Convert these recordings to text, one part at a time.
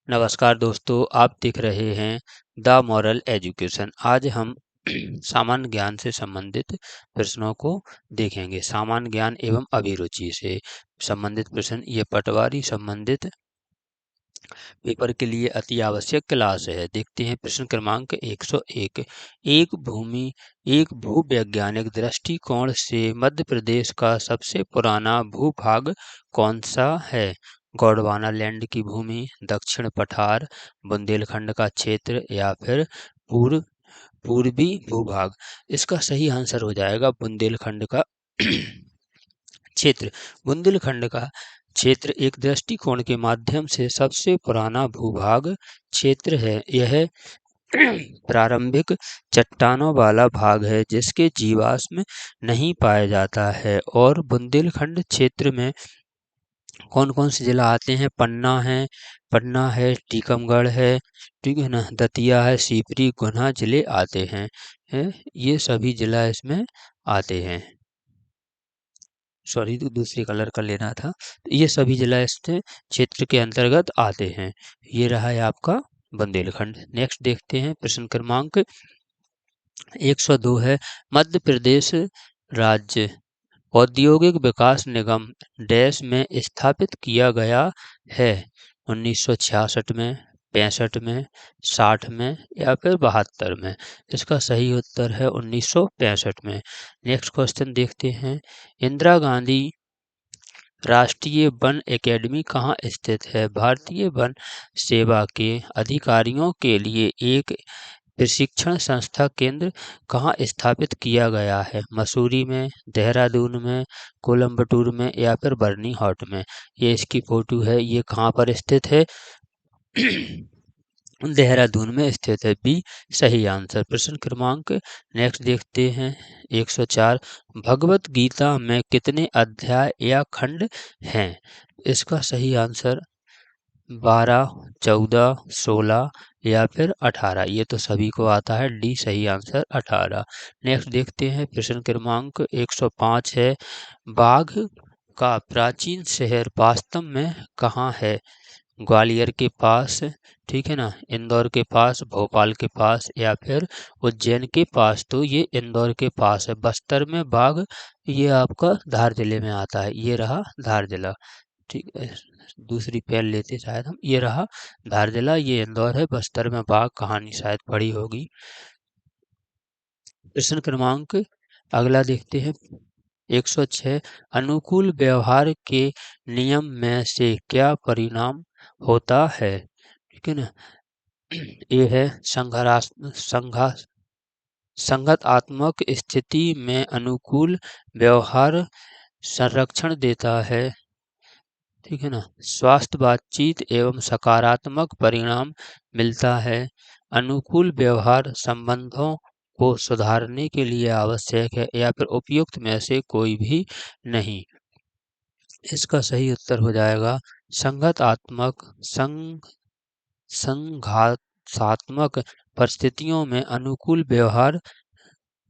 नमस्कार दोस्तों, आप देख रहे हैं द मॉरल एजुकेशन। आज हम सामान्य ज्ञान से संबंधित प्रश्नों को देखेंगे। सामान्य ज्ञान एवं अभिरुचि से संबंधित प्रश्न ये पटवारी संबंधित पेपर के लिए अति आवश्यक क्लास है। देखते हैं प्रश्न क्रमांक 101। एक भूवैज्ञानिक दृष्टिकोण से मध्य प्रदेश का सबसे पुराना भूभाग कौन सा है? गोंडवाना लैंड की भूमि, दक्षिण पठार, बुंदेलखंड का क्षेत्र या फिर पूर्व पूर्वी भूभाग। इसका सही आंसर हो जाएगा बुंदेलखंड का क्षेत्र। बुंदेलखंड का क्षेत्र एक दृष्टिकोण के माध्यम से सबसे पुराना भूभाग क्षेत्र है। यह प्रारंभिक चट्टानों वाला भाग है जिसके जीवाश्म नहीं पाया जाता है। और बुंदेलखंड क्षेत्र में कौन कौन से जिला आते हैं? पन्ना है, टीकमगढ़ है, ठीक है ना, दतिया है, शिवपुरी, गुना जिले आते हैं। ये सभी जिला इसमें आते हैं। सॉरी, तो दूसरी कलर का लेना था। तो ये सभी जिला इस क्षेत्र के अंतर्गत आते हैं। ये रहा है आपका बुंदेलखंड। नेक्स्ट देखते हैं प्रश्न क्रमांक 102 है। मध्य प्रदेश राज्य औद्योगिक विकास निगम डैश में स्थापित किया गया है? 1966 में, 65 में, 60 में या फिर 72 में? इसका सही उत्तर है 1965 में। नेक्स्ट क्वेश्चन देखते हैं। इंदिरा गांधी राष्ट्रीय वन एकेडमी कहाँ स्थित है? भारतीय वन सेवा के अधिकारियों के लिए एक प्रशिक्षण संस्था केंद्र कहाँ स्थापित किया गया है? मसूरी में, देहरादून में, कोलम्बटूर में या फिर बर्नी हॉट में? ये इसकी फोटो है। ये कहाँ पर स्थित है? देहरादून में स्थित है। बी सही आंसर। प्रश्न क्रमांक नेक्स्ट देखते हैं 104। भगवत गीता में कितने अध्याय या खंड हैं? इसका सही आंसर 12, 14, 16 या फिर 18। ये तो सभी को आता है। डी सही आंसर 18। नेक्स्ट देखते हैं प्रश्न क्रमांक 105 है। बाघ का प्राचीन शहर वास्तव में कहाँ है? ग्वालियर के पास, ठीक है ना, इंदौर के पास, भोपाल के पास या फिर उज्जैन के पास? तो ये इंदौर के पास है। बस्तर में बाघ ये आपका धार जिले में आता है। ये रहा धार जिला, ठीक है। दूसरी पेन लेते शायद हम। ये रहा धार जिला, ये इंदौर है। बस्तर में बाघ कहानी शायद पढ़ी होगी। प्रश्न क्रमांक अगला देखते हैं 106। अनुकूल व्यवहार के नियम में से क्या परिणाम होता है? ठीक है ना। ये है संघात्मक स्थिति में अनुकूल व्यवहार संरक्षण देता है, ठीक है ना। स्वास्थ्य बातचीत एवं सकारात्मक परिणाम मिलता है। अनुकूल व्यवहार संबंधों को सुधारने के लिए आवश्यक है या फिर उपयुक्त में से कोई भी नहीं? इसका सही उत्तर हो जाएगा संगतात्मक संघातात्मक परिस्थितियों में अनुकूल व्यवहार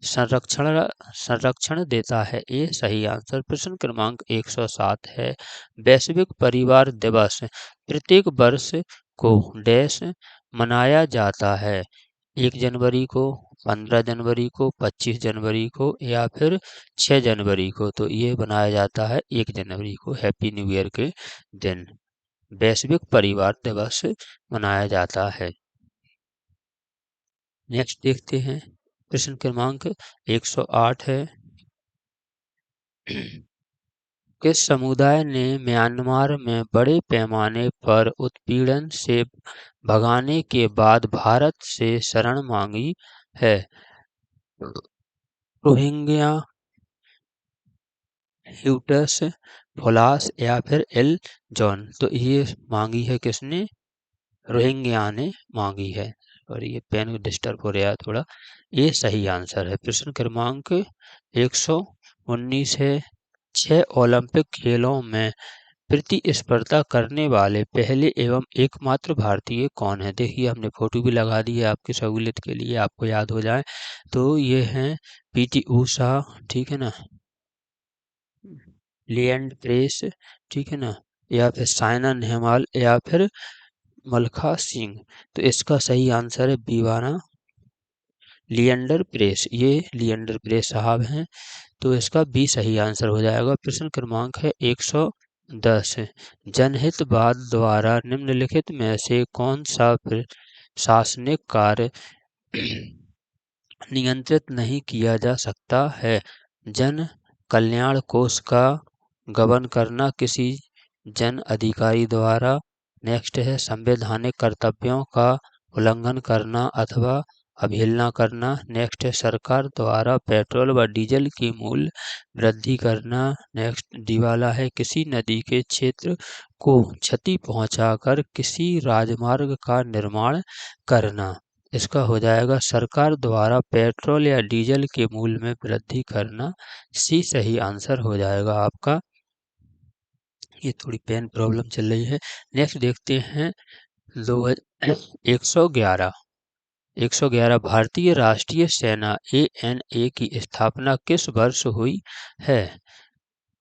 संरक्षण संरक्षण देता है। ये सही आंसर। प्रश्न क्रमांक 107 है। वैश्विक परिवार दिवस प्रत्येक वर्ष को डैश मनाया जाता है? 1 जनवरी को, 15 जनवरी को, 25 जनवरी को या फिर 6 जनवरी को? तो ये मनाया जाता है 1 जनवरी को, हैप्पी न्यू ईयर के दिन वैश्विक परिवार दिवस मनाया जाता है। नेक्स्ट देखते हैं प्रश्न क्रमांक 108 है। किस समुदाय ने म्यांमार में बड़े पैमाने पर उत्पीड़न से भगाने के बाद भारत से शरण मांगी है? रोहिंग्या, ह्यूटस, फोलास या फिर एल जॉन? तो ये मांगी है किसने? रोहिंग्या ने मांगी है। और ये पेन डिस्टर्ब हो रहा है थोड़ा। ये सही आंसर है। प्रश्न क्रमांक 119 है। 6 ओलंपिक खेलों में प्रतिस्पर्धा करने वाले पहले एवं एकमात्र भारतीय कौन है? देखिए हमने फोटो भी लगा दी है आपकी सहूलियत के लिए, आपको याद हो जाए। तो ये हैं पीटी ऊषा, ठीक है ना, लिएंड प्रेस, ठीक है ना, या फिर साइना नेहवाल या फिर मलखा सिंह। तो इसका सही आंसर है बीवाना लिएंडर प्रेस, ये लिएंडर प्रेस साहब हैं। तो इसका बी सही आंसर हो जाएगा। प्रश्न क्रमांक है 110। जनहितवाद द्वारा निम्नलिखित में से कौन सा प्रशासनिक कार्य नियंत्रित नहीं किया जा सकता है? जन कल्याण कोष का गबन करना किसी जन अधिकारी द्वारा। नेक्स्ट है संवैधानिक कर्तव्यों का उल्लंघन करना अथवा अवहेलना करना। नेक्स्ट है सरकार द्वारा पेट्रोल व डीजल की मूल्य वृद्धि करना। नेक्स्ट डी वाला है किसी नदी के क्षेत्र को क्षति पहुंचाकर किसी राजमार्ग का निर्माण करना। इसका हो जाएगा सरकार द्वारा पेट्रोल या डीजल के मूल्य में वृद्धि करना। सी सही आंसर हो जाएगा आपका। ये थोड़ी पेन प्रॉब्लम चल रही है। नेक्स्ट देखते हैं 111। 111 भारतीय राष्ट्रीय सेना ANA की स्थापना किस वर्ष हुई है?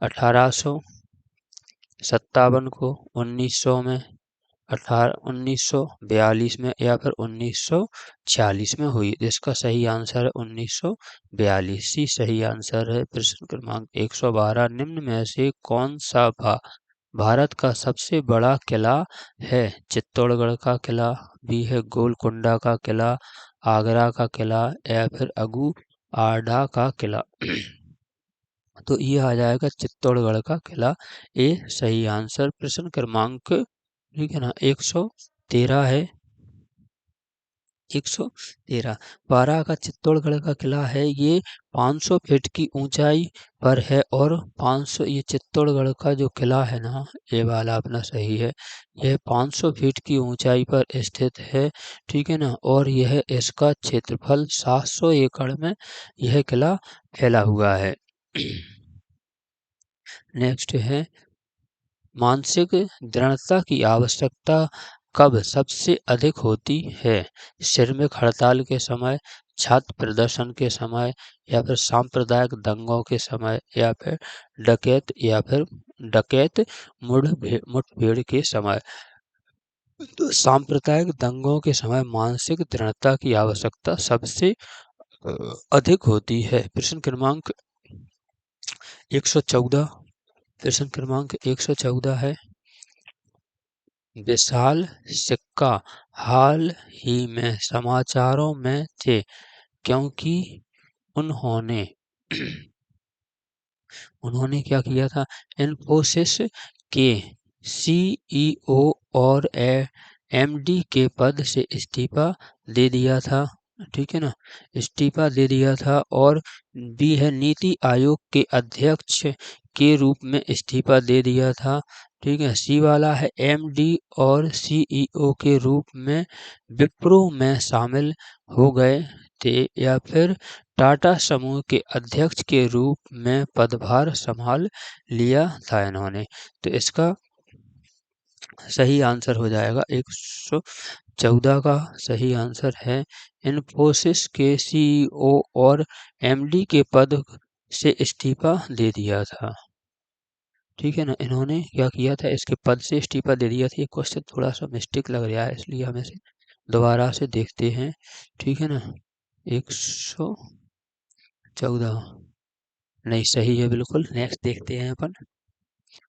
1857 को, 1900 में, 1942 में या फिर 1946 में हुई। इसका सही आंसर है 1942 ही सही आंसर है। प्रश्न क्रमांक 112 निम्न में से कौन सा भारत का सबसे बड़ा किला है? चित्तौड़गढ़ का किला, बी है गोलकुंडा का किला, आगरा का किला या फिर अगू आडा का किला। तो ये आ जाएगा चित्तौड़गढ़ का किला, ए सही आंसर। प्रश्न क्रमांक ठीक है ना 113 है। 113 बारह का चित्तौड़गढ़ का किला है। ये 500 फीट की ऊंचाई पर है और 500 ये चित्तौड़गढ़ का जो किला है ना, ये वाला अपना सही है। यह 500 फीट की ऊंचाई पर स्थित है, ठीक है ना। और यह इसका क्षेत्रफल 700 एकड़ में यह किला फैला हुआ है। नेक्स्ट है मानसिक दृढ़ता की आवश्यकता कब सबसे अधिक होती है? श्रमिक हड़ताल के समय, छात्र प्रदर्शन के समय या फिर सांप्रदायिक दंगों के समय या फिर डकैत मुठभेड़ के समय। तो सांप्रदायिक दंगों के समय मानसिक दृढ़ता की आवश्यकता सबसे अधिक होती है। प्रश्न क्रमांक 114। प्रश्न क्रमांक 114 है विशाल सिक्का हाल ही में समाचारों में थे क्योंकि उन्होंने क्या किया था? इन्फोसिस के CEO और MD के पद से इस्तीफा दे दिया था, ठीक है ना, इस्तीफा दे दिया था। और बी है नीति आयोग के अध्यक्ष के रूप में इस्तीफा दे दिया था, ठीक है। सी वाला है MD और CEO के रूप में विप्रो में शामिल हो गए थे या फिर टाटा समूह के अध्यक्ष के रूप में पदभार संभाल लिया था इन्होंने। तो इसका सही आंसर हो जाएगा 114 का सही आंसर है इन्फोसिस के CEO और MD के पद से इस्तीफा दे दिया था, ठीक है ना। इन्होंने क्या किया था? इसके पद से इस्तीफा दे दिया था। ये क्वेश्चन थोड़ा सा मिस्टेक लग रहा है, इसलिए हम इसे दोबारा से देखते हैं, ठीक है ना। 114 नहीं सही है बिल्कुल। नेक्स्ट देखते हैं अपन,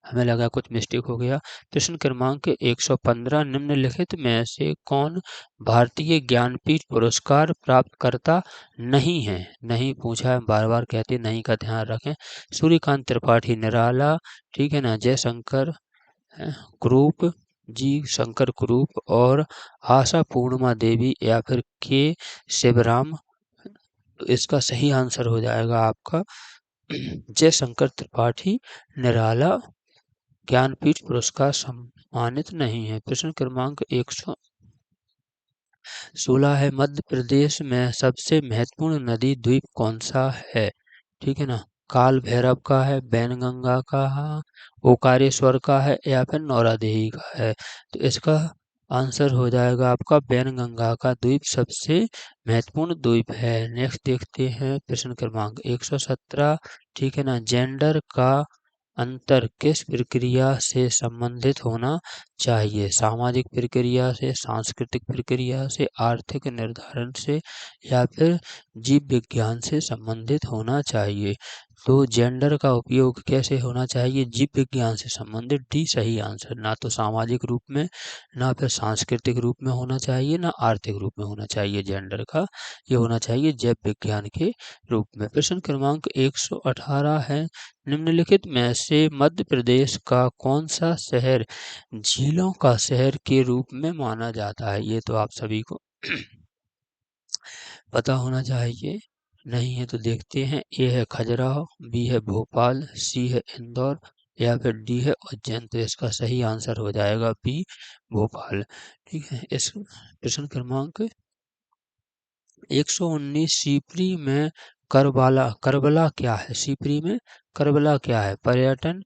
हमें लगा कुछ मिस्टेक हो गया। प्रश्न क्रमांक 115 निम्नलिखित में से कौन भारतीय ज्ञानपीठ पुरस्कार प्राप्तकर्ता नहीं है? नहीं पूछा है, बार बार कहते नहीं का ध्यान रखें। सूर्यकांत त्रिपाठी निराला, ठीक है ना, जयशंकर कुरूप जी, शंकर कुरूप और आशा पूर्णिमा देवी या फिर के शिवराम। तो इसका सही आंसर हो जाएगा आपका जयशंकर त्रिपाठी निराला ज्ञानपीठ पुरस्कार सम्मानित नहीं है। प्रश्न क्रमांक 116 है मध्य प्रदेश में सबसे महत्वपूर्ण नदी द्वीप कौन सा है? ठीक है ना, काल भैरव का है, बैनगंगा का है, ओकारेश्वर का है या फिर नौरादेही का है। तो इसका आंसर हो जाएगा आपका बैनगंगा का द्वीप सबसे महत्वपूर्ण द्वीप है। नेक्स्ट देखते हैं प्रश्न क्रमांक 117, ठीक है ना, जेंडर का अंतर किस प्रक्रिया से संबंधित होना चाहिए? सामाजिक प्रक्रिया से, सांस्कृतिक प्रक्रिया से, आर्थिक निर्धारण से या फिर जीव विज्ञान से संबंधित होना चाहिए। तो जेंडर का उपयोग कैसे होना चाहिए? जीव विज्ञान से संबंधित, डी सही आंसर। ना तो सामाजिक रूप में, ना फिर सांस्कृतिक रूप में होना चाहिए, ना आर्थिक रूप में होना चाहिए जेंडर का, ये होना चाहिए जैव विज्ञान के रूप में। प्रश्न क्रमांक 118 है, निम्नलिखित में से मध्य प्रदेश का कौन सा शहर झीलों का शहर के रूप में माना जाता है? ये तो आप सभी को पता होना चाहिए, नहीं है तो देखते हैं। ए है खजुराहो, बी है भोपाल, सी है इंदौर या फिर डी है उज्जैन। तो इसका सही आंसर हो जाएगा बी, भोपाल। ठीक है। इस प्रश्न क्रमांक 119, सीपरी में करबाला, करबला क्या है? सीपरी में करबला क्या है? पर्यटन,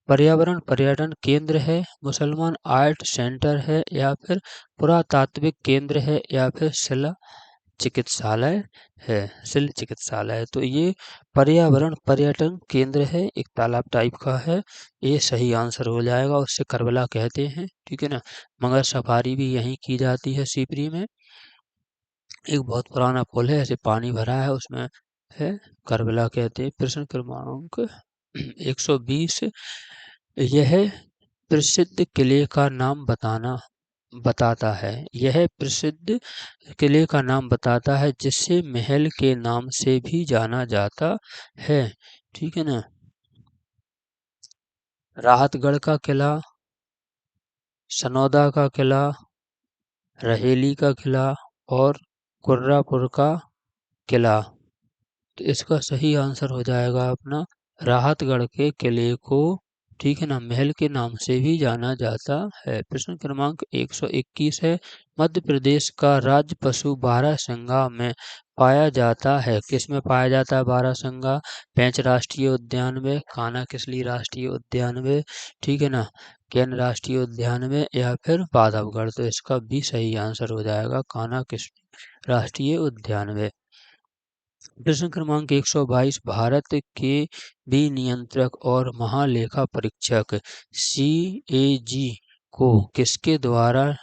पर्यावरण पर्यटन केंद्र है, मुसलमान आर्ट सेंटर है या फिर पुरातात्विक केंद्र है या फिर शिला चिकित्सालय है? शिल चिकित्सालय। तो ये पर्यावरण पर्यटन केंद्र है, एक तालाब टाइप का है। ये सही आंसर हो जाएगा, उससे करबला कहते हैं। ठीक है ना। मगर सफारी भी यहीं की जाती है सीपरी में। एक बहुत पुराना पुल है, ऐसे पानी भरा है उसमें है, करबला कहते हैं। प्रश्न क्रमांक 120, यह प्रसिद्ध किले का नाम बताता है। यह प्रसिद्ध किले का नाम बताता है जिसे महल के नाम से भी जाना जाता है। ठीक है ना। राहतगढ़ का किला, सनौदा का किला, रहेली का किला और कुर्रापुर का किला। तो इसका सही आंसर हो जाएगा अपना राहतगढ़ के किले को, ठीक है ना, महल के नाम से भी जाना जाता है। प्रश्न क्रमांक 121 है, मध्य प्रदेश का राज्य पशु बारहसिंगा में पाया जाता है। किस में पाया जाता है बारहसिंगा? पेंच राष्ट्रीय उद्यान में, कान्हा किसली राष्ट्रीय उद्यान में, ठीक है ना, केन राष्ट्रीय उद्यान में या फिर बांधवगढ़। तो इसका भी सही आंसर हो जाएगा कान्हा किसली राष्ट्रीय उद्यान में। प्रश्न क्रमांक 122, भारत के विनियंत्रक और महालेखा परीक्षक CAG को किसके द्वारा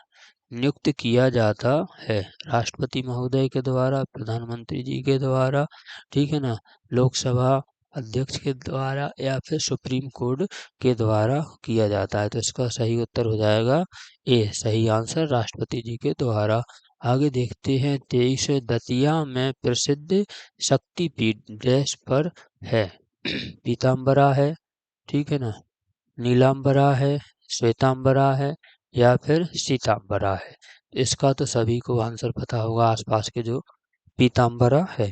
नियुक्त किया जाता है? राष्ट्रपति महोदय के द्वारा, प्रधानमंत्री जी के द्वारा, ठीक है ना, लोकसभा अध्यक्ष के द्वारा या फिर सुप्रीम कोर्ट के द्वारा किया जाता है। तो इसका सही उत्तर हो जाएगा ए, सही आंसर, राष्ट्रपति जी के द्वारा। आगे देखते हैं 23, दतिया में प्रसिद्ध शक्तिपीठ डैश पर है। पीताम्बरा है, ठीक है ना, नीलांबरा है, श्वेतांबरा है या फिर सीतांबरा है। इसका तो सभी को आंसर पता होगा आसपास के, जो पीताम्बरा है,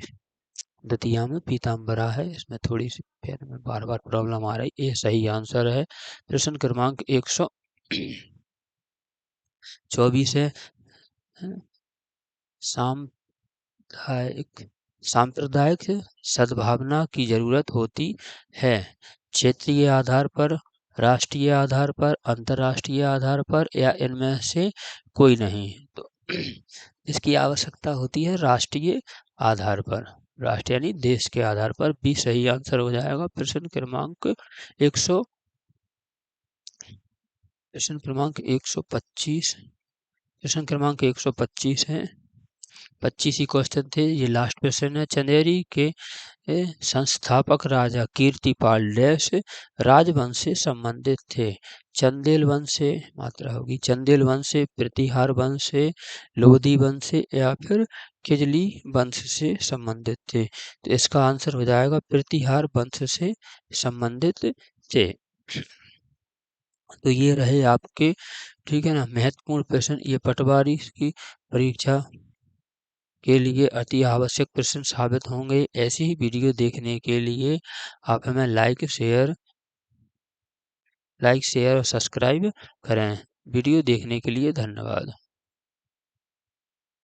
दतिया में पीताम्बरा है। इसमें थोड़ी सी पैर में बार बार प्रॉब्लम आ रही, ये सही आंसर है। प्रश्न क्रमांक 124 है, साम्प्रदायिक सांप्रदायिक सद्भावना की जरूरत होती है क्षेत्रीय आधार पर, राष्ट्रीय आधार पर, अंतर्राष्ट्रीय आधार पर या इनमें से कोई नहीं। तो इसकी आवश्यकता होती है राष्ट्रीय आधार पर, राष्ट्र यानी देश के आधार पर, भी सही आंसर हो जाएगा। प्रश्न क्रमांक 125 है, 25 ही क्वेश्चन थे, ये लास्ट क्वेश्चन है। चंदेरी के संस्थापक राजा कीर्तिपाल डैश राजवंश से संबंधित थे। चंदेल वंश से, मात्रा होगी, चंदेल वंश से, प्रतिहार वंश से, लोधी वंश से या फिर खिजली वंश से संबंधित थे। तो इसका आंसर हो जाएगा प्रतिहार वंश से संबंधित थे। तो ये रहे आपके, ठीक है ना, महत्वपूर्ण प्रश्न। ये पटवारी की परीक्षा के लिए अति आवश्यक प्रश्न साबित होंगे। ऐसी ही वीडियो देखने के लिए आप हमें लाइक शेयर और सब्सक्राइब करें। वीडियो देखने के लिए धन्यवाद।